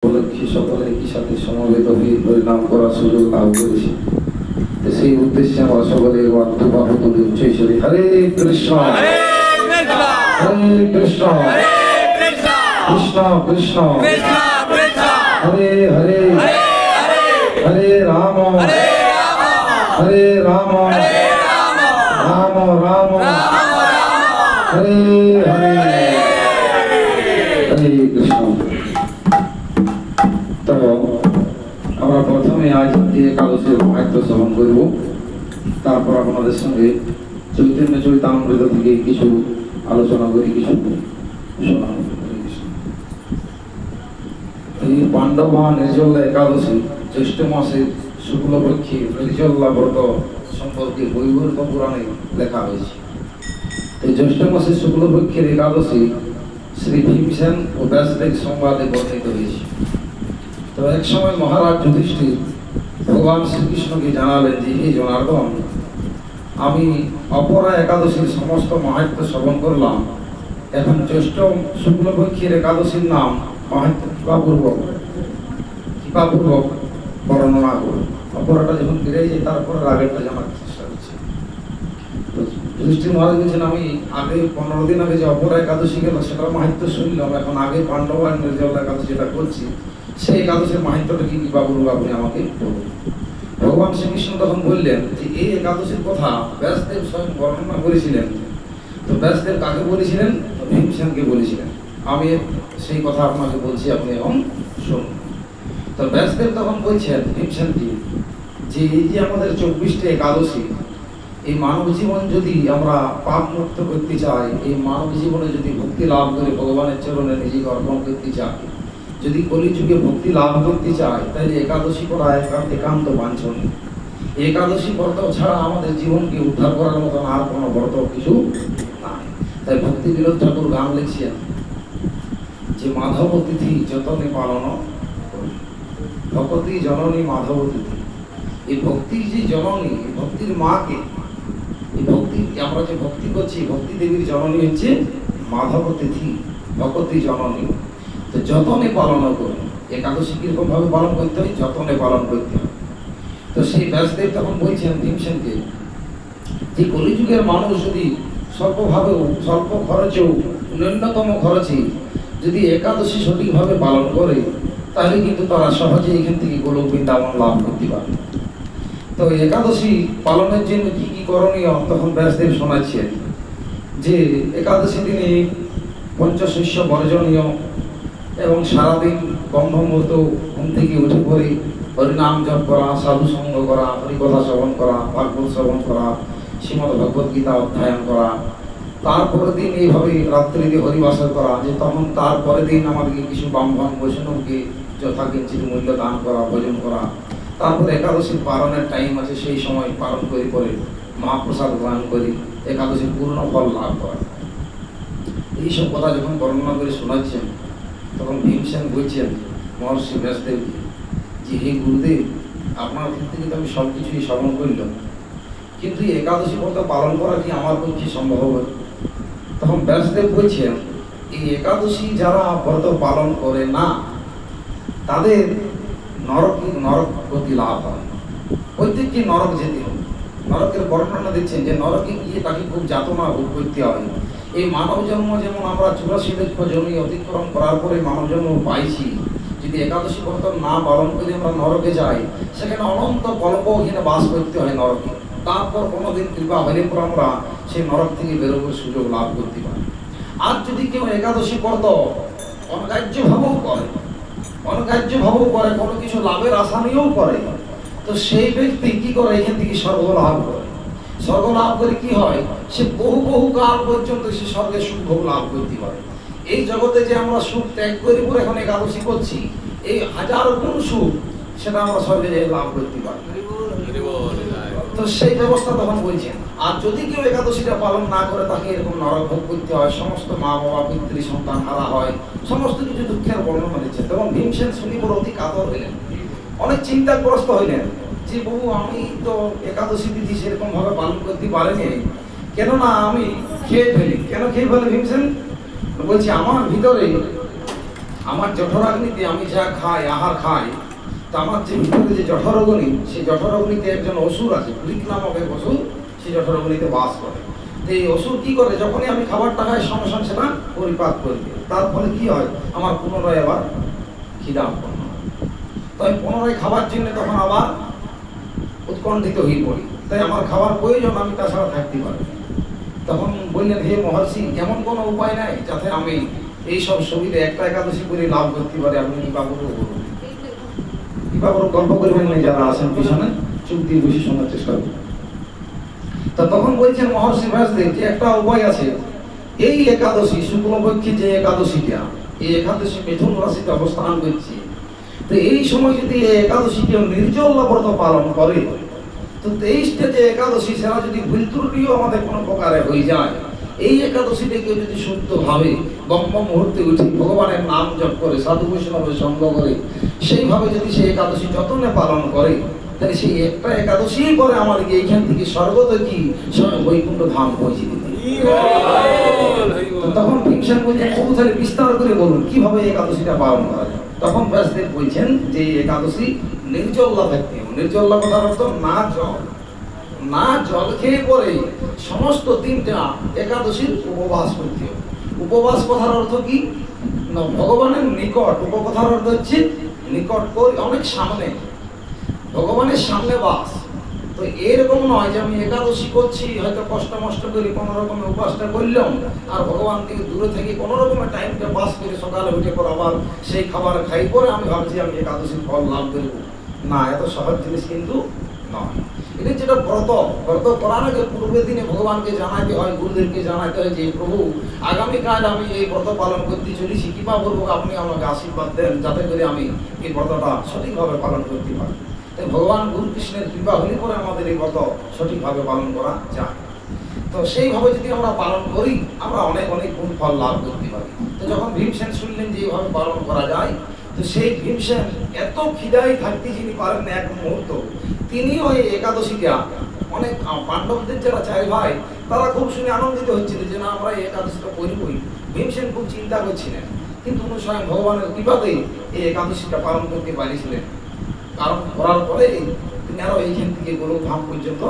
উপলক্ষে সকলে একই সাথে সমবেত হয়ে পরিণাম করার সুযোগ লাভ করেছি। সেই উদ্দেশ্যে আমরা সকলে বার্তাবাহ তুলে উচ্চেশ্বরী হরে কৃষ্ণ হরে কৃষ্ণ কৃষ্ণ কৃষ্ণ হরে হরে হরে রাম হরে রাম রাম রাম হরে হরে হরে কৃষ্ণ। তো আমরা প্রথমে আজ একাদশের মাহাত্ম্য শ্রবণ করব, তারপর আপনাদের সঙ্গে চৈতন্য চরিতামৃত থেকে কিছু আলোচনা করি, কিছু শোনাবো। এই পাণ্ডবা নির্জলা একাদশী জ্যৈষ্ঠ মাসের শুক্লপক্ষে নির্জলা ব্রত সম্পর্কে বৈবর্ত পুরাণে লেখা হয়েছে। এই জ্যৈষ্ঠ মাসের শুক্লপক্ষের একাদশী শ্রী ভীমসেন ও ব্যাসদেব সংবাদে বর্ণিত হয়েছে। তো এক সময় মহারাজ যুধিষ্ঠির ভগবান শ্রীকৃষ্ণকে জানালেন যে হে জনার্দন, আমি অপরা একাদশীর সমস্ত মাহাত্ম্য শ্রবণ করলাম, এখন জ্যৈষ্ঠ শুক্লপক্ষের একাদশীর নাম মাহাত্ম্য কৃপাপূর্বক বর্ণনা করুন। অপরাটা যখন ফিরে যায় তারপরে আগেরটা জানার চেষ্টা করছে। যুধিষ্ঠির মহারাজ বলছেন, আমি আগে 15 দিন আগে যে অপরা একাদশী গেল সেটার মাহাত্ম্য শুনলাম, এখন আগে পাণ্ডবা নির্জলা একাদশী যেটা করছি সেই একাদশের মাহাত্ম্যটা কি কৃপাপূর্বক আপনি আমাকে বলুন। ভগবান শ্রীকৃষ্ণ তখন বললেন যে এই একাদশীর কথা ব্যাসদেব স্বয়ং বর্ণনা করেছিলেন। তো ব্যাসদেব কাকে বলেছিলেন? ভীমসেনকে বলেছিলেন। আমি সেই কথা আপনাকে বলছি, আপনি এখন শুনুন। তো ব্যাসদেব তখন বলছেন ভীমসেনকে যে এই যে আমাদের 24টি একাদশী, এই মানব জীবন যদি আমরা পাপ মুক্ত করতে চাই, এই মানব জীবনে যদি ভক্তি লাভ করে ভগবানের চরণে নিজেকে অর্পণ করতে চাই, যদি কলিযুগে ভক্তি লাভ করতে চাই, তাহলে একাদশী করা একান্ত বাঞ্ছনীয়। একাদশী ব্রত ছাড়া আমাদের জীবনকে উদ্ধার করার মতন আর কোনো ব্রত কিছু নাই। তাই ভক্তি বিনোদ ঠাকুর গান লিখছেন যে মাধব তিথি যতনে পালন করি, ভকতি জননী মাধব তিথি। এই ভক্তির যে জননী, ভক্তির মাকে, এই ভক্তি আমরা যে ভক্তি করছি, ভক্তি দেবীর জননী হচ্ছে মাধব তিথি, ভকতি জননী। তো যতনে পালন করুন, একাদশী কিরকম ভাবে পালন করতে হয়? যতনে পালন করতে হয়। তো সেই ব্যাসদেব তখন বলছেন ভীমসেনকে যে কলিযুগের মানুষ যদি স্বল্পভাবেও, স্বল্প খরচেও, ন্যূনতম খরচে যদি একাদশী সঠিকভাবে পালন করে, তাহলে কিন্তু তারা সহজে এখান থেকে গোলক বৃন্দাবন লাভ করতে পারে। তো একাদশী পালনের জন্য কি কি করণীয় তখন ব্যাসদেব শোনাচ্ছেন যে একাদশী দিনে পঞ্চশস্য বর্জনীয় এবং সারাদিন ব্রহ্মমুহূর্ত ঘুম থেকে উঠে পড়ে হরিনাম জপ করা, সাধু সঙ্গ করা, হরিকথা শ্রবণ করা, ভাগবত শ্রবণ করা, শ্রীমদ্ ভগবদ গীতা অধ্যয়ন করা। তারপরের দিন এইভাবে রাত্রিতে হরিবাসর করা, যে তখন তারপরের দিন আমাদেরকে কিছু ব্রাহ্মণ বৈষ্ণবকে যথাকিঞ্চিত মূল্য দান করা, ভোজন করা। তারপরে একাদশীর পালনের টাইম আছে, সেই সময় পালন করে মহাপ্রসাদ গ্রহণ করি একাদশীর পূর্ণ ফল লাভ করা। এইসব কথা যখন বর্ণনা করে শোনাচ্ছেন, তখন ভীমসেন বলছেন মহর্ষি ব্যাসদেব যে হে গুরুদেব, আপনার থেকে তো আমি সব কিছুই শ্রবণ করলাম, কিন্তু একাদশী ব্রত পালন করা কি আমার পক্ষে সম্ভব হবে? তখন ব্যাসদেব বলছেন এই একাদশী যারা ব্রত পালন করে না, তাদের নরক গতি লাভ হয়, প্রত্যেককে নরক যেতে হবে। নরকের বর্ণনা দিচ্ছেন যে নরকে গিয়ে তাকে খুব যাতনা ভোগ করতে হয়। এই মানব জন্ম যেমন আমরা 84 লক্ষ জমি অতিক্রম করার পরে মানব জন্ম পাইছি, যদি একাদশী ব্রত না পালন করে আমরা নরকে যাই, সেখানে অনন্ত কল্প ওখানে বাস করতে হয় নরকে। তারপর কোনোদিন কৃপা হলে পর আমরা সেই নরক থেকে বেরোবার সুযোগ লাভ করতে পারি। আর যদি কেউ একাদশী ব্রত অনগ্রাহ্যভাবেও করে, কোনো কিছু লাভের আশা নিয়েও করে, তো সেই ব্যক্তি কি করে? এখান থেকে স্বর্গ লাভ করে। স্বর্গ লাভ করে কি হয়? সে বহু কাল পর্যন্ত সে স্বর্গের সুখ ভোগ লাভ করতে পারে। এই জগতে যে আমরা সুখ ত্যাগ করে পরে এখন একাদশী করছি, এই হাজার গুণ সুখ সেটা আমরা স্বর্গে যেয়ে লাভ করতে পারি। তো সেই ব্যবস্থা তখন বলছেন। আর যদি কেউ একাদশীটা পালন না করে, তাকে এরকম নরক ভোগ করতে হয়, সমস্ত মা বাবা পিতৃ সন্তান হারা হয়, সমস্ত কিছু দুঃখের বর্ণনা দিচ্ছে। তখন ভীমসেন শুনি বড় অতি কাতর হইলেন, অনেক চিন্তাগ্রস্ত হইলেন যে বহু আমি তো একাদশী তিথি সেরকম ভাবে পালন করতে পারিনি, কেননা আমি খেয়ে ফেলি। কেন খেয়ে ফেলে ভীমসেন? বলছি আমার ভিতরে আমার জঠরাগ্নিতে আমি যা খাই, আহার খাই, তা আমার যে ভিতরে যে জঠরগ্নি, সেই জঠরগ্নিতে একজন অসুর আছে, গ্রীক নামক এক অসুর, সেই জঠরগ্নিতে বাস করে। তো এই অসুর কি করে, যখনই আমি খাবারটা খাই সঙ্গে সঙ্গে সেটা পরিপাক করবে। তার ফলে কি হয়, আমার পুনরায় আবার খিদা উৎপন্ন হয়। তো আমি পুনরায় খাবার জন্য তখন আবার উৎকণ্ঠিত হয়ে পড়ি, তাই আমার খাবার প্রয়োজন, আমি তাছাড়া থাকতে পারি। তখন বললেন, হে মহর্ষি, এমন কোনো উপায় নাই যাতে আমি এইসব সুবিধা একটা একাদশী করে লাভ করতে পারি? আপনি কৃপাপূর্বক বলুন। কৃপাপূর্বক গল্প করবেন না, যারা আছেন পিছনে চুপ দিয়ে বসে শোনার চেষ্টা করুন। তা তখন বলছেন মহর্ষি ব্যাসদেব যে একটা উপায় আছে। এই একাদশী শুক্লপক্ষে যে একাদশীটা, এই একাদশী মিথুন রাশিতে অবস্থান করছে। তো এই সময় যদি এই একাদশী কেউ নির্জলা ব্রত পালন করে, তো 23টা যে একাদশী সেটা যদি ভুল ত্রুটিও আমাদের কোনো প্রকারে হয়ে যায়, এই একাদশীতে কেউ যদি শুদ্ধভাবে ব্রহ্ম মুহূর্তে উঠে ভগবানের নাম জপ করে, সাধু বৈষ্ণবের সঙ্গ করে, সেইভাবে যদি সেই একাদশী যতনে পালন করে, তাহলে সেই একটা একাদশী পরে আমার এইখান থেকে স্বর্গত কি বৈকুণ্ঠ ধাম পৌঁছে দিতে। তখন ভীমসেন বলছেন, প্রভু তাহলে বিস্তার করে বলুন কিভাবে একাদশীটা পালন করা যায়। তখন ব্যাসদেব বলছেন যে একাদশী নির্জল্লা থাকতে হবে। নির্জল্লা কথার অর্থ না জল খেয়ে পরে সমস্ত দিনটা একাদশীর উপবাস করতে হবে। উপবাস কথার অর্থ কি, না ভগবানের নিকট, উপকথার অর্থ হচ্ছে নিকট করে, অনেক সামনে, ভগবানের সামনে বাস। তো এরকম নয় যে আমি একাদশী করছি, হয়তো কষ্ট মষ্ট করে কোনো রকমের উপাসটা করলাম, আর ভগবান থেকে দূরে থেকে কোনো রকমের টাইমটা পাস করে সকালে উঠে পর আবার সেই খাবার খাই পরে আমি ভাবছি আমি একাদশীর ফল লাভ করব। না, এত সহজ জিনিস কিন্তু নয়। এটা যেটা ব্রত করার আগে পূর্বের দিনে ভগবানকে জানাতে হয়, গুরুদেবকে জানাতে হয় যে প্রভু আগামীকাল আমি এই ব্রত পালন করতে চলেছি, কৃপাপূর্বক আপনি আমাকে আশীর্বাদ দেন যাতে করে আমি এই ব্রতটা সঠিকভাবে পালন করতে পারি। তাই ভগবান গুরু কৃষ্ণের কৃপা হলে পরে আমাদের এই ব্রত সঠিকভাবে পালন করা যায়। তো সেইভাবে যদি আমরা পালন করি, আমরা অনেক গুণ ফল লাভ করতে পারি। তো যখন ভীমসেন শুনলেন যে এইভাবে পালন করা যায়, তো সেই ভীমসেন এত খিদায় থাকতে যিনি পারেন না এক মুহূর্ত, তিনিও এই একাদশীটা অনেক পাণ্ডবদের যারা চাই ভাই, তারা খুব শুনে আনন্দিত হচ্ছিল যে না আমরা এই একাদশীটা করবই। ভীমসেন খুব চিন্তা করছিলেন, কিন্তু উনি স্বয়ং ভগবানের কৃপাতে এই একাদশীটা পালন করতে পারিছিলেন। কারণ করার পরে তিনি আরো এইখান থেকে গোলকধাম পর্যন্ত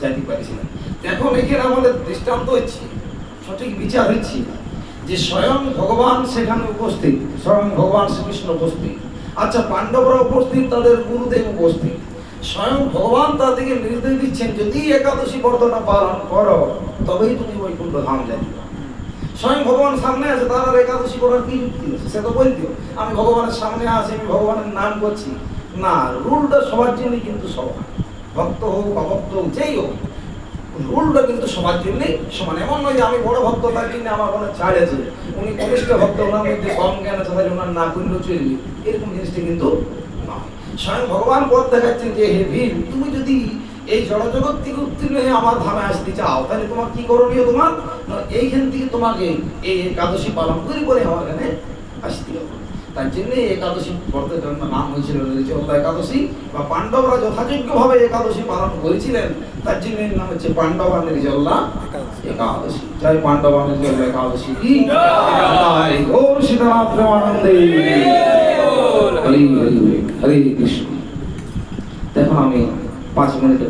যাইতে পারিছিলেন। এখন এখানে আমাদের দৃষ্টান্ত হচ্ছে, সঠিক বিচার হচ্ছে যে স্বয়ং ভগবান সেখানে উপস্থিত, স্বয়ং ভগবান শ্রীকৃষ্ণ উপস্থিত। আচ্ছা, পাণ্ডবরা উপস্থিত, তাদের গুরুদেব উপস্থিত, স্বয়ং ভগবান তাদেরকে নির্দেশ দিচ্ছেন যদি একাদশী ব্রতটা পালন করো তবেই তুমি বৈকুণ্ঠ ধাম যাবে। স্বয়ং ভগবান সামনে আছে, তার আর একাদশী করার কি যুক্তি আছে? সে তো বলতো আমি ভগবানের সামনে আছি, আমি ভগবানের নাম করছি। না, রুলটা সবার জন্য কিন্তু সমান, ভক্ত হোক অভক্ত হোক যেই হোক, রুলটা কিন্তু সবার জন্য সমান। এমন নয় যে আমি বড় ভক্ত তার জন্য আমার কোনো ছাড় আছে, উনি কনিষ্ঠ ভক্ত, ওনার মধ্যে কম জ্ঞান আছে তাহলে ওনার না করলেও চলবে, এরকম জিনিসটা কিন্তু নয়। স্বয়ং ভগবান পথ দেখাচ্ছেন যে হে ভীম, তুমি যদি এই জড়জগৎ থেকে উত্তীর্ণ হয়ে আমার ধামে আসতে চাও, তাহলে তোমার কি করণীয়? তোমার এইখান থেকে তোমাকে এই একাদশী পালন করে আমার এখানে আসতে হবে। তার জন্য একাদশী ব্রতের জন্য নাম হয়েছিল নির্জলা একাদশী, বা পাণ্ডবরা যথাযোগ্যভাবে একাদশী পালন করেছিলেন, তার জন্য এর নাম হচ্ছে পাণ্ডবা নির্জলা একাদশী। জয় পাণ্ডবা নির্জলা একাদশী কি জয়। গৌর সীতারাম প্রেমানন্দে হরি হরি হরে কৃষ্ণ। দেখুন আমি 5 মিনিট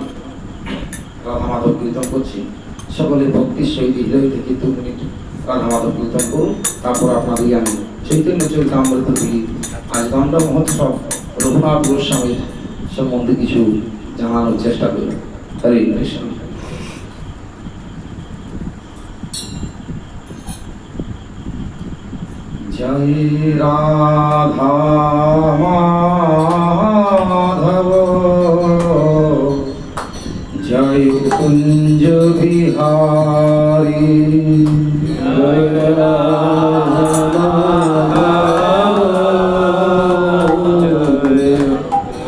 রাধা মাধব কীর্তন করছি, সকলে ভক্তির সহিত হৃদয় থেকে 2 মিনিট রাধা মাধব কীর্তন করুন। তারপর আপনাদের আমি চৈতন্য চরিতামৃত থেকে আজ গন্ধ মহোৎসব রঘুনাথ গোস্বামীর সম্বন্ধে কিছু জানানোর চেষ্টা করি। হরে কৃষ্ণ। জয় রাধা মাধব জয় কুঞ্জ বিহারী, জয় রাধা মাধব জয়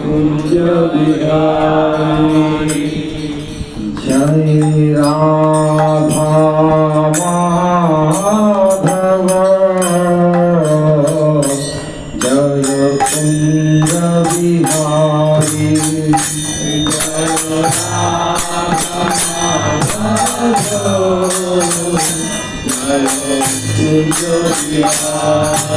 কুঞ্জ বিহারী, জয় রাধা মাধব জয় কুঞ্জ বিহারী, জয় রাধা মাধব জয় কুঞ্জ বিহারী।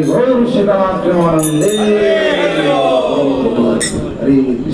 গৌর সীতানাথ প্রেমানন্দে। হরে কৃষ্ণ।